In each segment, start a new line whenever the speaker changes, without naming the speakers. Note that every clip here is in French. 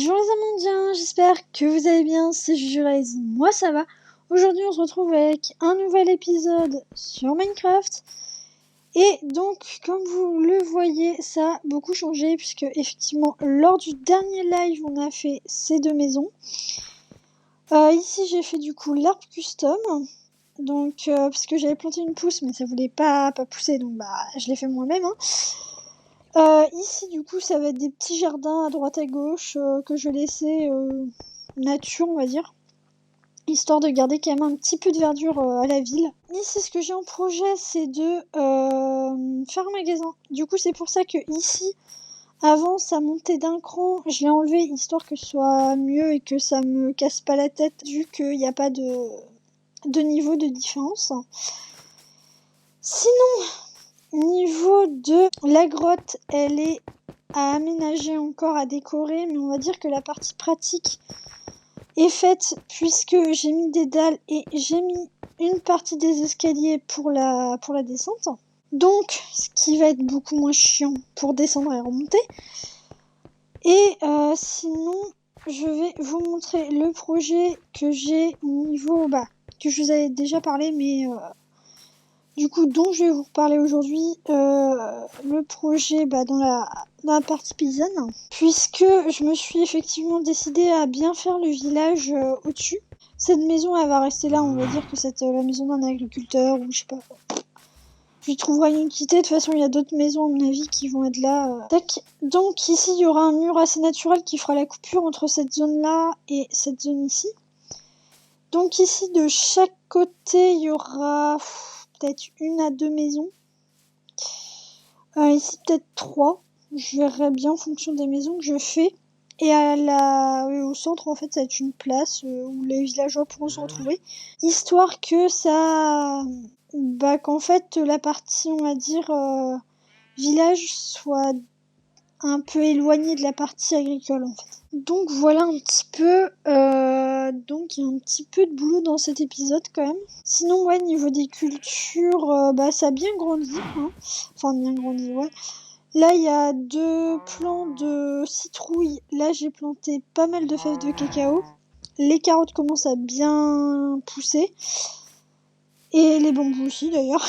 Bonjour les amandiens, j'espère que vous allez bien, c'est Jurez, moi ça va. Aujourd'hui on se retrouve avec un nouvel épisode sur Minecraft. Et donc comme vous le voyez, ça a beaucoup changé puisque effectivement lors du dernier live on a fait ces deux maisons. Ici j'ai fait du coup l'arbre custom. Donc parce que j'avais planté une pousse mais ça voulait pas pousser, donc je l'ai fait moi-même. Ici du coup ça va être des petits jardins à droite à gauche que je vais laisser nature on va dire, histoire de garder quand même un petit peu de verdure à la ville. Ici ce que j'ai en projet c'est de faire un magasin. Du coup c'est pour ça que ici avant ça montait d'un cran, je l'ai enlevé histoire que ce soit mieux et que ça me casse pas la tête vu qu'il n'y a pas de niveau de différence. Sinon niveau de la grotte, elle est à aménager encore, à décorer, mais on va dire que la partie pratique est faite puisque j'ai mis des dalles et j'ai mis une partie des escaliers pour la descente. Donc, ce qui va être beaucoup moins chiant pour descendre et remonter. Et sinon, je vais vous montrer le projet que j'ai au niveau, que je vous avais déjà parlé, mais du coup dont je vais vous reparler aujourd'hui, le projet dans la partie paysanne, puisque je me suis effectivement décidée à bien faire le village au-dessus. Cette maison elle va rester là, on va dire que c'est la maison d'un agriculteur ou je sais pas. Je trouverai une utilité, de toute façon il y a d'autres maisons à mon avis qui vont être là. Tac. Donc ici il y aura un mur assez naturel qui fera la coupure entre cette zone là et cette zone ici. Donc ici de chaque côté il y aura peut-être 1 à 2 maisons. Ici peut-être 3. Je verrai bien en fonction des maisons que je fais. Et au centre en fait ça va être une place où les villageois pourront se retrouver. Histoire que ça... qu'en fait la partie on va dire village soit un peu éloignée de la partie agricole en fait. Donc voilà un petit peu, donc il y a un petit peu de boulot dans cet épisode quand même. Sinon ouais, niveau des cultures, ça a bien grandi, hein. Enfin bien grandi, ouais. Là il y a 2 plants de citrouille, là j'ai planté pas mal de fèves de cacao. Les carottes commencent à bien pousser. Et les bambous aussi d'ailleurs.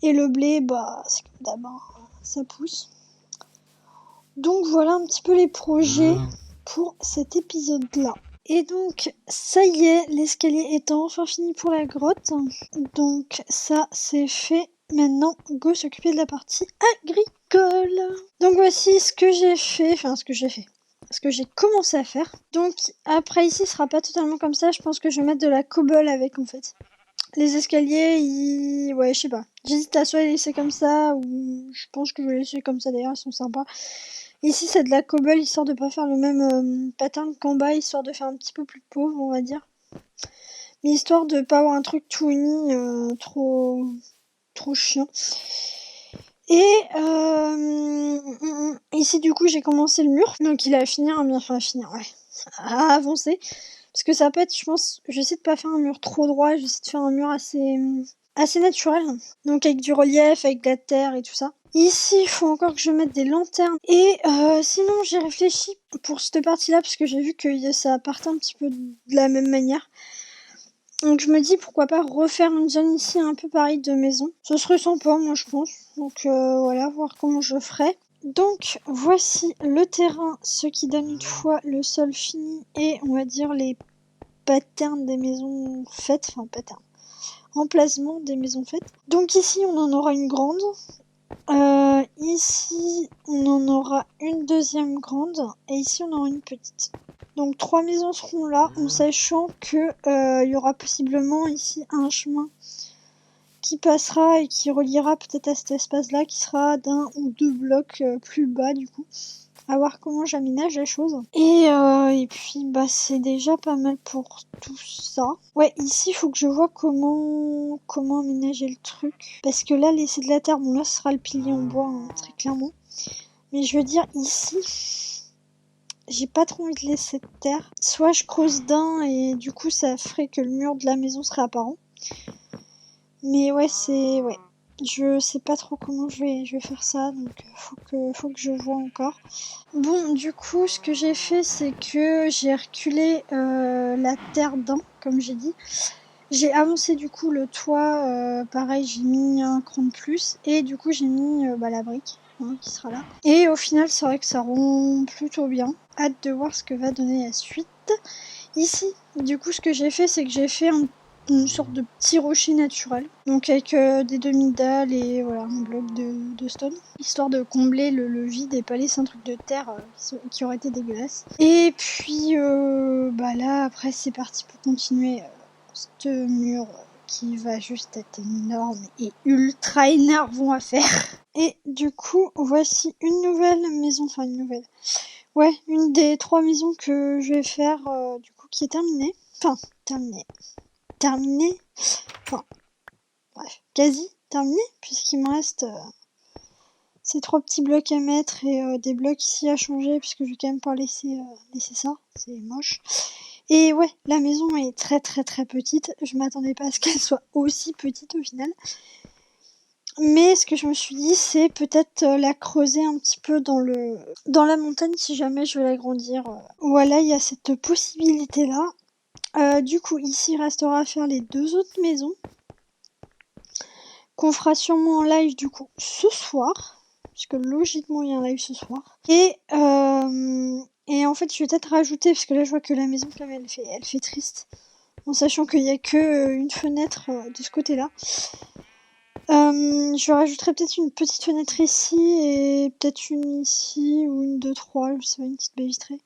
Et le blé, c'est comme d'abord, ça pousse. Donc voilà un petit peu les projets pour cet épisode-là. Et donc, ça y est, l'escalier étant enfin fini pour la grotte. Donc ça, c'est fait. Maintenant, go s'occuper de la partie agricole. Donc voici ce que j'ai fait. Ce que j'ai commencé à faire. Donc après ici, ce sera pas totalement comme ça. Je pense que je vais mettre de la cobble avec en fait. Les escaliers, ouais, je sais pas. J'hésite à soit les laisser comme ça, ou je pense que je vais les laisser comme ça d'ailleurs, ils sont sympas. Ici, c'est de la cobble, histoire de pas faire le même pattern qu'en bas, histoire de faire un petit peu plus pauvre, on va dire. Mais histoire de pas avoir un truc tout uni, trop chiant. Et ici, du coup, j'ai commencé le mur. Donc, il a à avancer. Parce que ça peut être, je pense, j'essaie de pas faire un mur trop droit, j'essaie de faire un mur assez naturel. Donc, avec du relief, avec de la terre et tout ça. Ici, il faut encore que je mette des lanternes. Et sinon, j'ai réfléchi pour cette partie-là, parce que j'ai vu que ça partait un petit peu de la même manière. Donc je me dis pourquoi pas refaire une zone ici un peu pareil de maison. Ce serait sympa, moi je pense. Donc voilà, voir comment je ferai. Donc voici le terrain, ce qui donne une fois le sol fini et on va dire les patterns des maisons faites. Enfin patterns. Emplacement des maisons faites. Donc ici on en aura une grande. Ici on en aura une deuxième grande. Et ici on en aura une petite. Donc 3 maisons seront là, en sachant que y aura possiblement ici un chemin qui passera et qui reliera peut-être à cet espace-là, qui sera d'1 ou 2 blocs plus bas du coup. À voir comment j'aménage la chose. Et puis c'est déjà pas mal pour tout ça. Ouais, ici il faut que je vois comment aménager le truc. Parce que là laisser de la terre, bon là ce sera le pilier en bois, hein, très clairement. Mais je veux dire ici... J'ai pas trop envie de laisser de terre. Soit je creuse d'un et du coup ça ferait que le mur de la maison serait apparent. Mais ouais, Je sais pas trop comment je vais faire ça, donc faut que je vois encore. Bon, du coup, ce que j'ai fait, c'est que j'ai reculé la terre d'un, comme j'ai dit. J'ai avancé du coup le toit, pareil, j'ai mis un cran de plus, et du coup j'ai mis la brique qui sera là. Et au final, c'est vrai que ça rend plutôt bien. Hâte de voir ce que va donner la suite. Ici, du coup, ce que j'ai fait, c'est que j'ai fait une sorte de petit rocher naturel, donc avec des demi-dalles et voilà, un bloc de stone, histoire de combler le vide et pas laisser un truc de terre qui aurait été dégueulasse. Et puis là, après, c'est parti pour continuer ce mur qui va juste être énorme et ultra énervant à faire. Et du coup, voici une nouvelle maison, enfin une nouvelle. Ouais, une des 3 maisons que je vais faire, du coup, qui est terminée. Enfin, terminée. Enfin, bref, quasi terminée, puisqu'il me reste ces 3 petits blocs à mettre et des blocs ici à changer, puisque je vais quand même pas laisser ça, c'est moche. Et ouais, la maison est très très très petite. Je m'attendais pas à ce qu'elle soit aussi petite au final. Mais ce que je me suis dit, c'est peut-être la creuser un petit peu dans la montagne si jamais je veux l'agrandir. Voilà, il y a cette possibilité-là. Du coup, ici, il restera à faire les 2 autres maisons. Qu'on fera sûrement en live du coup ce soir. Parce que logiquement, il y a un live ce soir. Et en fait, je vais peut-être rajouter, parce que là, je vois que la maison, quand même, elle fait triste. En sachant qu'il n'y a que une fenêtre de ce côté-là. Je rajouterai peut-être une petite fenêtre ici et peut-être une ici ou une 2, 3, je sais pas, une petite baie vitrée.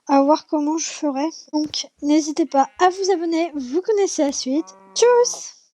À voir comment je ferai. Donc n'hésitez pas à vous abonner, vous connaissez la suite. Tchuss!